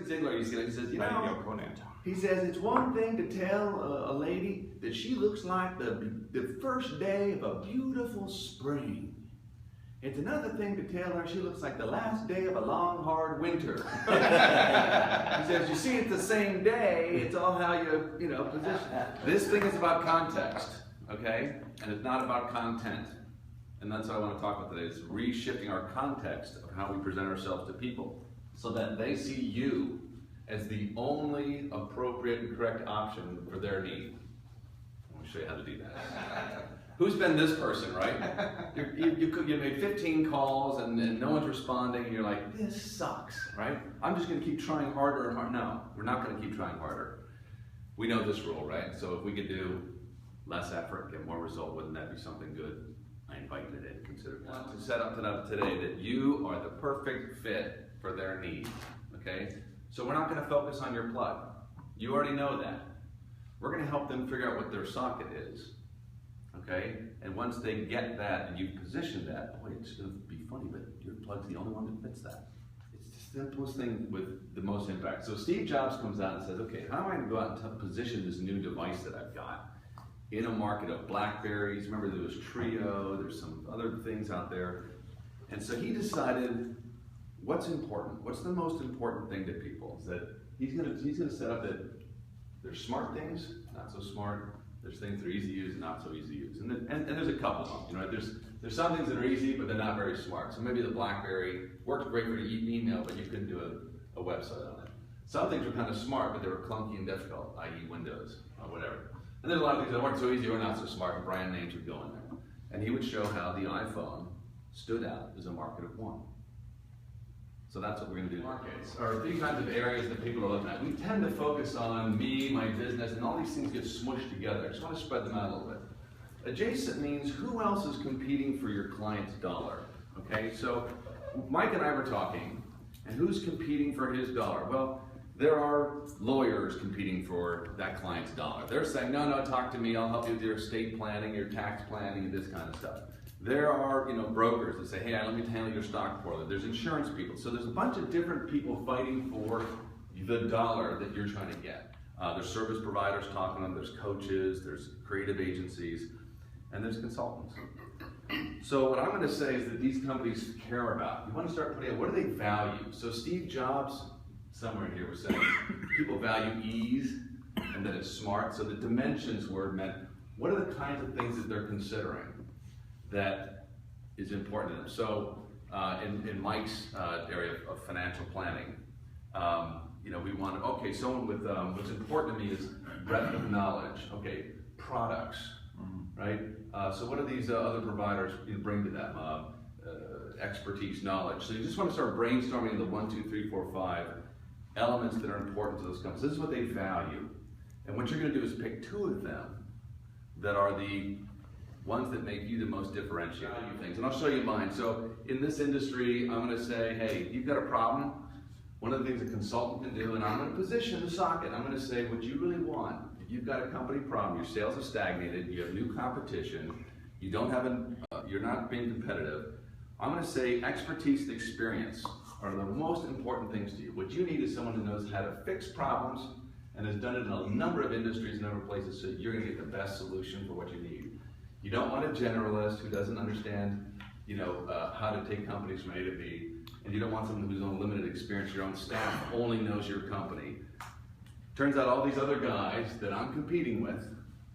Ziegler, he says, you know, he says it's one thing to tell a lady that she looks like the first day of a beautiful spring. It's another thing to tell her she looks like the last day of a long, hard winter. He says, you see, it's the same day. It's all how you know, position. This thing is about context, okay? And it's not about content. And that's what I want to talk about today, is reshifting our context of how we present ourselves to people so that they see you as the only appropriate and correct option for their need. Let me show you how to do that. Who's been this person, right? You made 15 calls and no one's responding and you're like, this sucks, right? I'm just going to keep trying harder and harder. No, we're not going to keep trying harder. We know this rule, right? So if we could do less effort, get more result, wouldn't that be something good? I invite you to consider that. To set up today that you are the perfect fit for their needs, okay? So we're not going to focus on your plug. You already know that. We're going to help them figure out what their socket is. Okay? And once they get that and you've positioned that, boy, it's going to be funny, but your plug's the only one that fits that. It's the simplest thing with the most impact. So Steve Jobs comes out and says, okay, how am I going to go out and position this new device that I've got in a market of Blackberries? Remember, there was Trio, there's some other things out there. And so he decided, what's important? What's the most important thing to people? Is that he's gonna set up that there's smart things, not so smart. There's things that are easy to use and not so easy to use. And there's a couple of them. You know, there's some things that are easy, but they're not very smart. So maybe the BlackBerry worked great for email, but you couldn't do a website on it. Some things were kind of smart, but they were clunky and difficult, i.e. Windows or whatever. And there's a lot of things that weren't so easy or not so smart, and brand names would go in there. And he would show how the iPhone stood out as a market of one. So that's what we're going to do. Markets are three kinds of areas that people are looking at. We tend to focus on me, my business, and all these things get smushed together. I just want to spread them out a little bit. Adjacent means who else is competing for your client's dollar. Okay, so Mike and I were talking, and who's competing for his dollar? Well, there are lawyers competing for that client's dollar. They're saying, no, talk to me, I'll help you with your estate planning, your tax planning, and this kind of stuff. There are, brokers that say, hey, let me handle your stock portfolio. There's insurance people. So there's a bunch of different people fighting for the dollar that you're trying to get. There's service providers talking to them, there's coaches, there's creative agencies, and there's consultants. So what I'm going to say is that these companies care about. You want to start putting out, what do they value? So Steve Jobs, somewhere in here, was saying people value ease and that it's smart. So the dimensions word meant, what are the kinds of things that they're considering that is important to them? So in Mike's area of financial planning, we want, okay, someone with, what's important to me is breadth of knowledge, okay, products, right? So what do these other providers bring to them? Expertise, knowledge. So you just want to start brainstorming the 1, 2, 3, 4, 5 elements that are important to those companies. This is what they value. And what you're going to do is pick 2 of them that are the ones that make you the most differentiated things. And I'll show you mine. So in this industry, I'm going to say, hey, you've got a problem. One of the things a consultant can do, and I'm going to position the socket. I'm going to say what you really want. If you've got a company problem, your sales have stagnated, you have new competition, you don't have you're not being competitive. I'm going to say expertise and experience are the most important things to you. What you need is someone who knows how to fix problems and has done it in a number of industries and other places, so you're going to get the best solution for what you need. You don't want a generalist who doesn't understand, how to take companies from A to B, and you don't want someone who's on limited experience. Your own staff only knows your company. Turns out all these other guys that I'm competing with,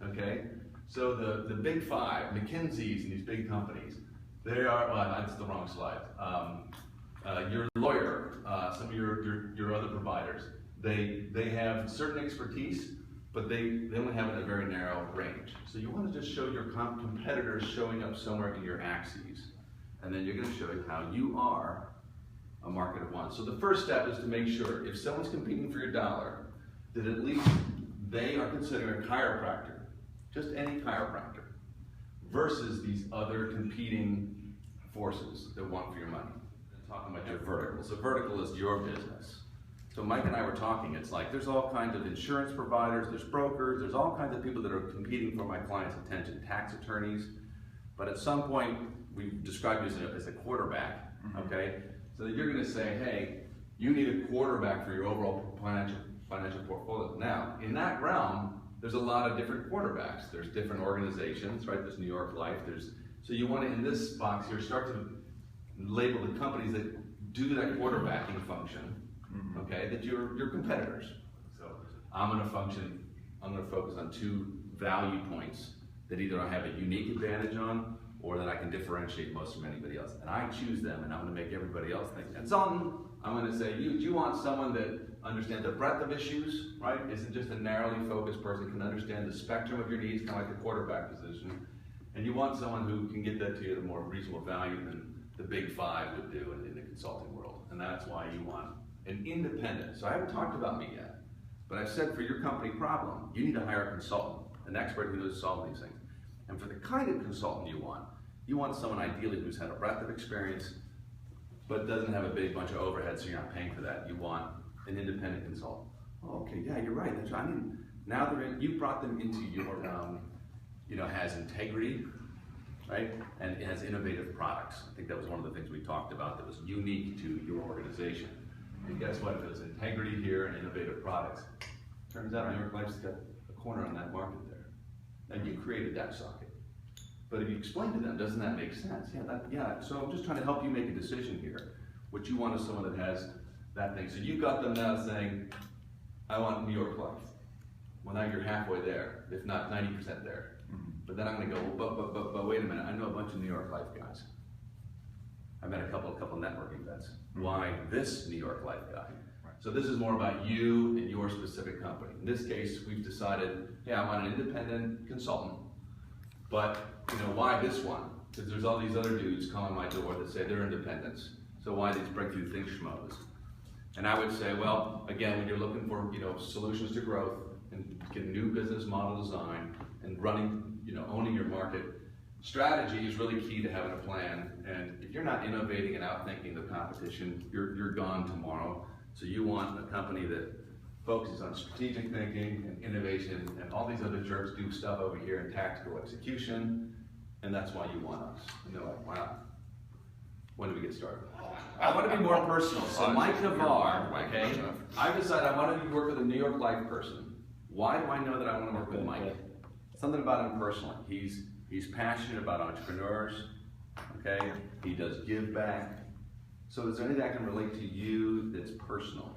okay, so the big 5, McKinsey's and these big companies, they are, well, that's the wrong slide. Your lawyer, some of your other providers, they have certain expertise, but they only have it in a very narrow range. So you want to just show your competitors showing up somewhere in your axes, and then you're going to show how you are a market of one. So the first step is to make sure if someone's competing for your dollar, that at least they are considering a chiropractor, just any chiropractor, versus these other competing forces that want for your money. I'm talking about your vertical. So vertical is your business. So Mike and I were talking, it's like there's all kinds of insurance providers, there's brokers, there's all kinds of people that are competing for my client's attention, tax attorneys, but at some point, we described you as a quarterback, okay? So that you're gonna say, hey, You need a quarterback for your overall financial portfolio. Now, in that realm, there's a lot of different quarterbacks. There's different organizations, right? There's New York Life. So you want to, in this box here, start to label the companies that do that quarterbacking function, okay, that you're competitors. So I'm going to focus on 2 value points that either I have a unique advantage on or that I can differentiate most from anybody else. And I choose them, and I'm going to make everybody else think. And something I'm going to say, you want someone that understands the breadth of issues, right? Isn't just a narrowly focused person, can understand the spectrum of your needs, kind of like the quarterback position. And you want someone who can get that to you at a more reasonable value than the big 5 would do in the consulting world. And that's why you want an independent. So I haven't talked about me yet, but I've said for your company problem, you need to hire a consultant, an expert who knows solve these things. And for the kind of consultant you want someone ideally who's had a breadth of experience, but doesn't have a big bunch of overhead, so you're not paying for that. You want an independent consultant. Oh, okay, yeah, you're right. That's right. I mean, now you brought them into your, has integrity, right? And it has innovative products. I think that was one of the things we talked about that was unique to your organization. And guess what? If there's integrity here and innovative products, turns out New York Life's got a corner on that market there. And you created that socket. But if you explain to them, doesn't that make sense? Yeah, so I'm just trying to help you make a decision here. What you want is someone that has that thing. So you got them now saying, I want New York Life. Well, now you're halfway there, if not 90% there. But then I'm going to go, but wait a minute. I know a bunch of New York Life guys. I met a couple networking events. Why this New York Life guy? So this is more about you and your specific company. In this case, we've decided, I want an independent consultant. But why this one? Because there's all these other dudes calling my door that say they're independents. So why these breakthrough think schmoes? And I would say, well, again, when you're looking for solutions to growth and get a new business model design and running, owning your market, strategy is really key to having a plan. And if you're not innovating and outthinking the competition, you're gone tomorrow. So you want a company that focuses on strategic thinking and innovation, and all these other jerks do stuff over here in tactical execution, and that's why you want us. And they're like, wow, when do we get started? I want to be more personal. So Mike Navarre, okay, I've decided I want to work with a New York Life person. Why do I know that I want to work with Mike? Something about him personally. He's passionate about entrepreneurs, okay? He does give back. So is there anything I can relate to you that's personal?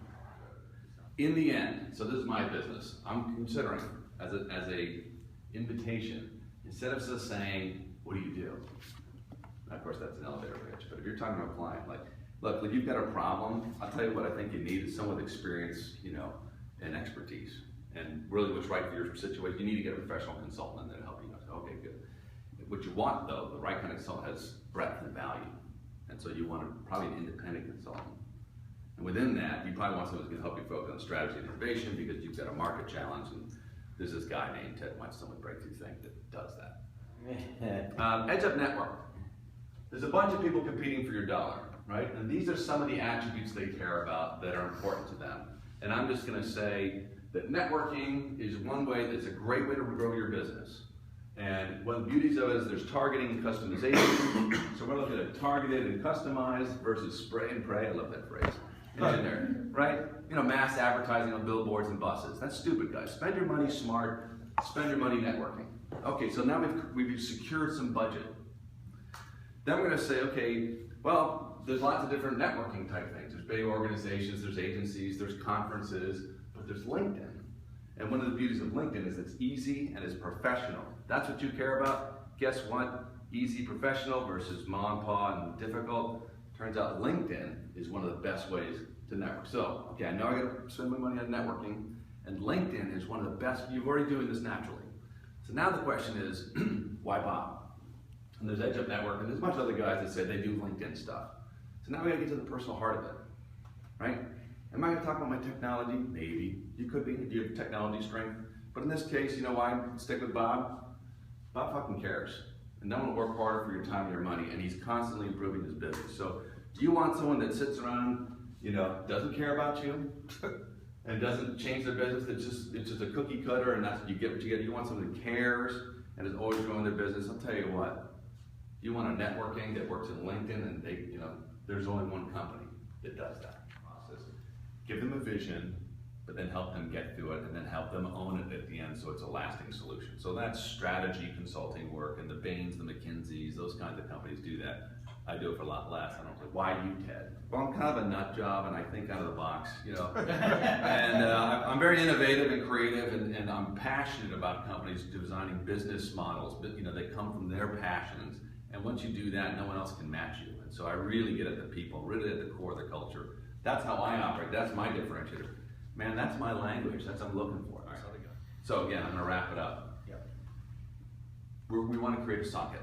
In the end, so this is my business, I'm considering as a invitation, instead of just saying, what do you do? Now, of course, that's an elevator pitch, but if you're talking to a client, like, look, if you've got a problem, I'll tell you what I think you need is someone with experience, and expertise. And really what's right for your situation, you need to get a professional consultant in there to help you. Okay, good. What you want, though, the right kind of consultant has breadth and value. And so you want probably an independent consultant. And within that, you probably want someone who's going to help you focus on strategy and innovation because you've got a market challenge, and there's this guy named Ted Whetstone with Breakthrough Think that does that. Edge Up Network. There's a bunch of people competing for your dollar, right? And these are some of the attributes they care about that are important to them. And I'm just going to say that networking is one way that's a great way to grow your business. And one of the beauties of it is there's targeting and customization. So we're looking at targeted and customized versus spray and pray. I love that phrase. In there, right? Mass advertising on billboards and buses. That's stupid, guys. Spend your money smart. Spend your money networking. Okay, so now we've secured some budget. Then we're going to say, okay, well, there's lots of different networking type things. There's big organizations, there's agencies, there's conferences, but there's LinkedIn. And one of the beauties of LinkedIn is it's easy and it's professional. That's what you care about. Guess what? Easy, professional versus mom and pop and difficult. Turns out LinkedIn is one of the best ways to network. So, okay, I know I got to spend my money on networking, and LinkedIn is one of the best. You're already doing this naturally. So now the question is, why Bob? And there's Edge Up Network, and there's a bunch of other guys that say they do LinkedIn stuff. So now we got to get to the personal heart of it, right? Am I going to talk about my technology? Maybe. You could be if you have technology strength. But in this case, you know why I stick with Bob? Bob fucking cares. And no one will work harder for your time and your money, and he's constantly improving his business. So do you want someone that sits around, doesn't care about you, and doesn't change their business? It's just a cookie cutter, and that's you get what you get. You want someone that cares and is always growing their business. I'll tell you what. You want a networking that works in LinkedIn, and there's only one company that does that process. give them a vision, but then help them get through it, and then help them own it at the end so it's a lasting solution. So that's strategy consulting work, and the Bains, the McKinseys, those kinds of companies do that. I do it for a lot less. I don't say, why you, Ted? Well, I'm kind of a nut job, and I think out of the box, you know. And I'm very innovative and creative, and I'm passionate about companies designing business models, but you know, they come from their passions. And once you do that, no one else can match you. And so I really get at the people, really at the core of the culture. That's how I operate. That's my differentiator. Man, that's my language. That's what I'm looking for. Right. So again, I'm going to wrap it up. Yep. We want to create a socket.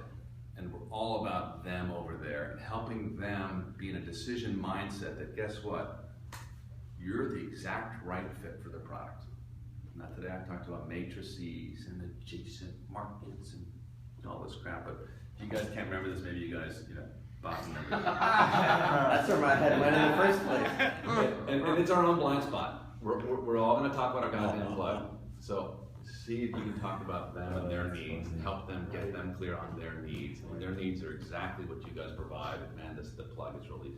And we're all about them over there and helping them be in a decision mindset that, guess what? You're the exact right fit for the product. Not today I talked about matrices and adjacent markets and all this crap, but if you guys can't remember this, maybe you guys, you know, Bob remembers. That's where my head went in the first place. And it's our own blind spot. We're all going to talk about our goddamn plug. So see if you can talk about them and their needs and help them get them clear on their needs. And their needs are exactly what you guys provide. And man, the plug is really